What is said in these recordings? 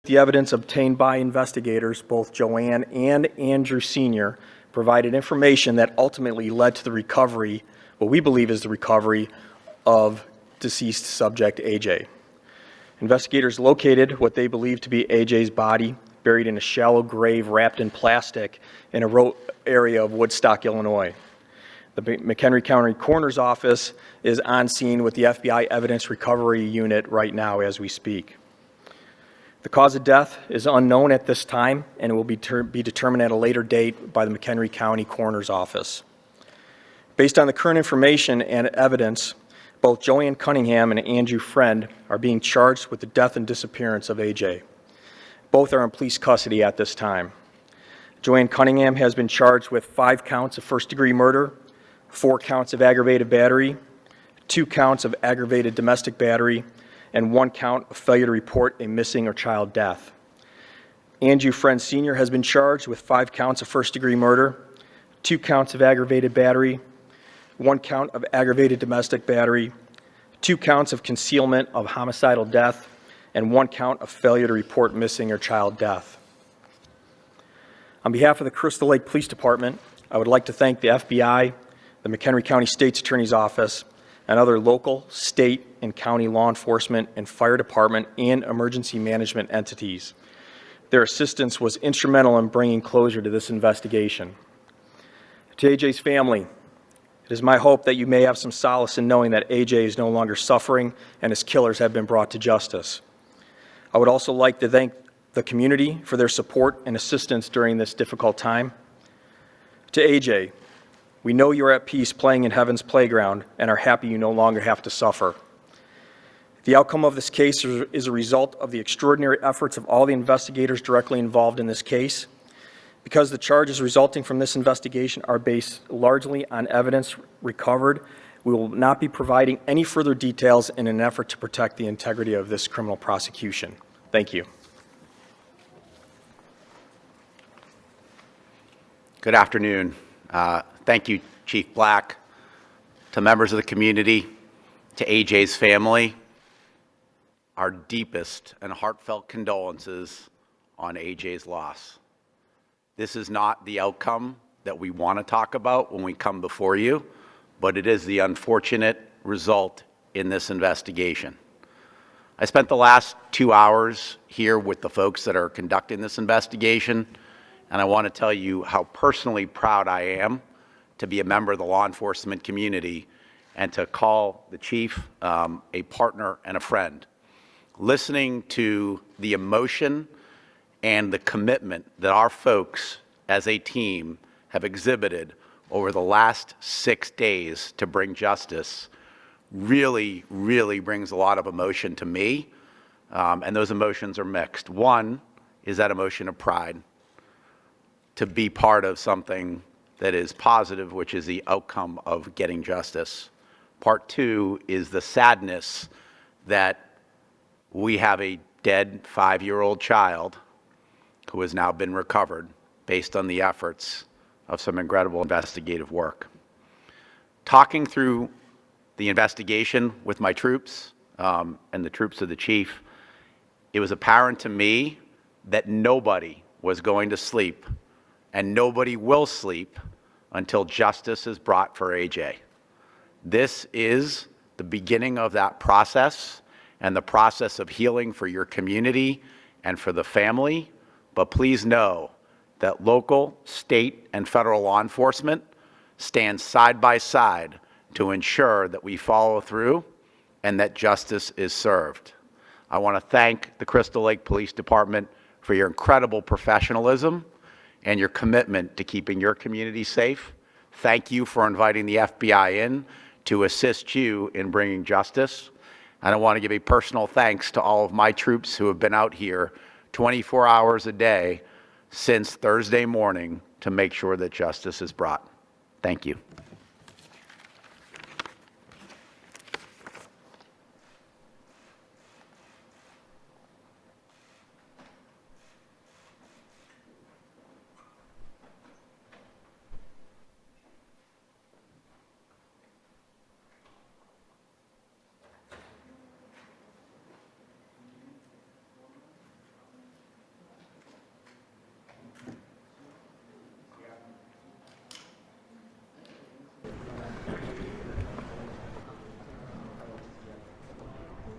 The evidence obtained by investigators, both Joanne and Andrew Sr., provided information that ultimately led to the recovery, what we believe is the recovery, of deceased subject AJ. Investigators located what they believe to be AJ's body, buried in a shallow grave wrapped in plastic in a remote area of Woodstock, Illinois. The McHenry County Coroner's Office is on scene with the FBI Evidence Recovery Unit right now as we speak. The cause of death is unknown at this time and will be determined at a later date by the McHenry County Coroner's Office. Based on the current information and evidence, both Joanne Cunningham and Andrew Friend are being charged with the death and disappearance of AJ. Both are in police custody at this time. Joanne Cunningham has been charged with 5 counts of first-degree murder, 4 counts of aggravated battery, 2 counts of aggravated domestic battery, and 1 count of failure to report a missing or child death. Andrew Friend Sr. has been charged with 5 counts of first-degree murder, 2 counts of aggravated battery, 1 count of aggravated domestic battery, 2 counts of concealment of homicidal death, and 1 count of failure to report missing or child death. On behalf of the Crystal Lake Police Department, I would like to thank the FBI, the McHenry County State's Attorney's Office, and other local, state, and county law enforcement and fire department and emergency management entities. Their assistance was instrumental in bringing closure to this investigation. To AJ's family, it is my hope that you may have some solace in knowing that AJ is no longer suffering and his killers have been brought to justice. I would also like to thank the community for their support and assistance during this difficult time. To AJ, we know you are at peace playing in heaven's playground and are happy you no longer have to suffer. The outcome of this case is a result of the extraordinary efforts of all the investigators directly involved in this case. Because the charges resulting from this investigation are based largely on evidence recovered, we will not be providing any further details in an effort to protect the integrity of this criminal prosecution. Thank you. Good afternoon. Thank you, Chief Black, to members of the community, to AJ's family. Our deepest and heartfelt condolences on AJ's loss. This is not the outcome that we want to talk about when we come before you, but it is the unfortunate result in this investigation. I spent the last 2 hours here with the folks that are conducting this investigation, and I want to tell you how personally proud I am to be a member of the law enforcement community and to call the chief a partner and a friend. Listening to the emotion and the commitment that our folks as a team have exhibited over the last 6 days to bring justice really, really brings a lot of emotion to me, and those emotions are mixed. One is that emotion of pride to be part of something that is positive, which is the outcome of getting justice. Part 2 is the sadness that we have a dead 5-year-old child who has now been recovered based on the efforts of some incredible investigative work. Talking through the investigation with my troops and the troops of the chief, it was apparent to me that nobody was going to sleep and nobody will sleep until justice is brought for AJ. This is the beginning of that process and the process of healing for your community and for the family. But please know that local, state, and federal law enforcement stand side by side to ensure that we follow through and that justice is served. I want to thank the Crystal Lake Police Department for your incredible professionalism and your commitment to keeping your community safe. Thank you for inviting the FBI in to assist you in bringing justice. And I want to give a personal thanks to all of my troops who have been out here 24 hours a day since Thursday morning to make sure that justice is brought. Thank you.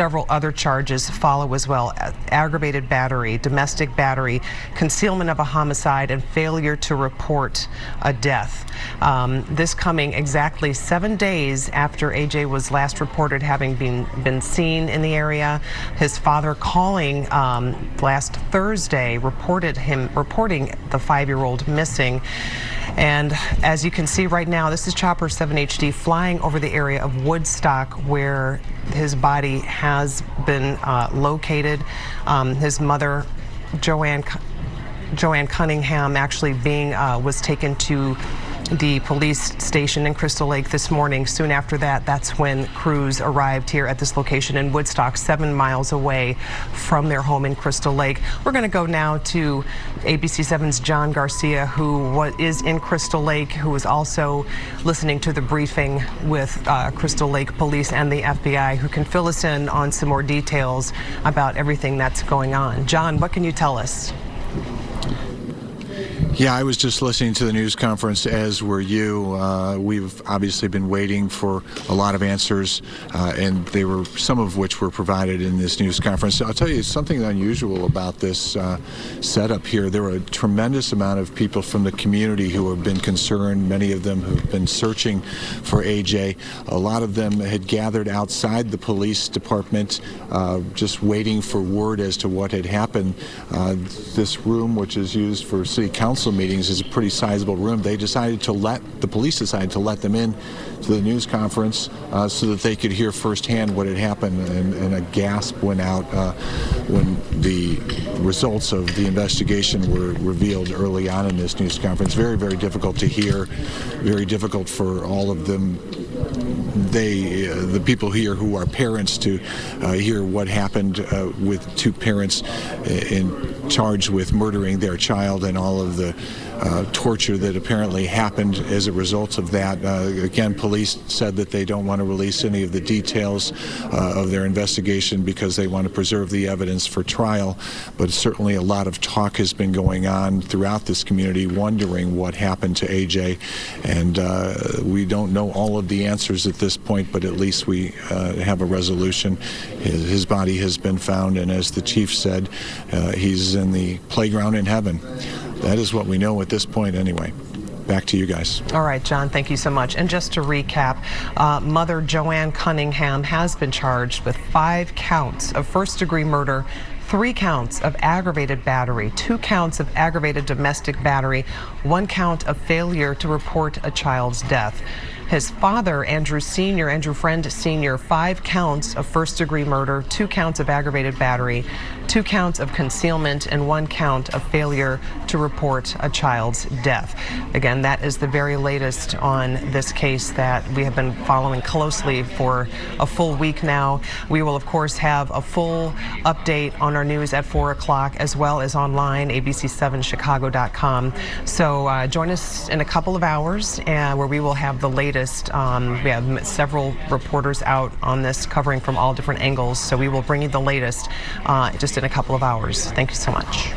Several other charges follow as well: aggravated battery, domestic battery, concealment of a homicide, and failure to report a death. This coming exactly 7 days after AJ was last reported having been seen in the area. His father calling last Thursday reporting the 5-year-old missing. And as you can see right now, this is Chopper 7 HD flying over the area of Woodstock where his body has been located. His mother, Joanne Cunningham, actually was taken to the police station in Crystal Lake this morning. Soon after that, that's when crews arrived here at this location in Woodstock, 7 miles away from their home in Crystal Lake. We're going to go now to ABC7's John Garcia, who is in Crystal Lake, who is also listening to the briefing with Crystal Lake Police and the FBI, who can fill us in on some more details about everything that's going on. John, what can you tell us? Yeah, I was just listening to the news conference, as were you. We've obviously been waiting for a lot of answers, and some of which were provided in this news conference. I'll tell you something unusual about this setup here. There were a tremendous amount of people from the community who have been concerned, many of them who've been searching for AJ. A lot of them had gathered outside the police department, just waiting for word as to what had happened. This room, which is used for city council meetings, is a pretty sizable room. The police decided to let them in to the news conference so that they could hear firsthand what had happened, and a gasp went out when the results of the investigation were revealed early on in this news conference. Very, very difficult to hear, very difficult for all of them. The people here who are parents, to hear what happened with 2 parents charged with murdering their child, and all of the torture that apparently happened as a result of that. Again, police said that they don't want to release any of the details of their investigation because they want to preserve the evidence for trial, but certainly a lot of talk has been going on throughout this community wondering what happened to AJ, and we don't know all of the answers at this point, but at least we have a resolution. His body has been found, and as the chief said, he's in the playground in heaven. That is what we know at this point anyway. Back to you guys. All right, John, thank you so much. And just to recap, Mother Joanne Cunningham has been charged with 5 counts of first-degree murder, 3 counts of aggravated battery, 2 counts of aggravated domestic battery, 1 count of failure to report a child's death. His father, Andrew Friend Sr., 5 counts of first-degree murder, 2 counts of aggravated battery, 2 counts of concealment, and 1 count of failure to report a child's death. Again, that is the very latest on this case that we have been following closely for a full week now. We will, of course, have a full update on our news at 4 o'clock, as well as online, abc7chicago.com. So join us in a couple of hours where we will have the latest. We have several reporters out on this, covering from all different angles, so we will bring you the latest just in a couple of hours. Thank you so much.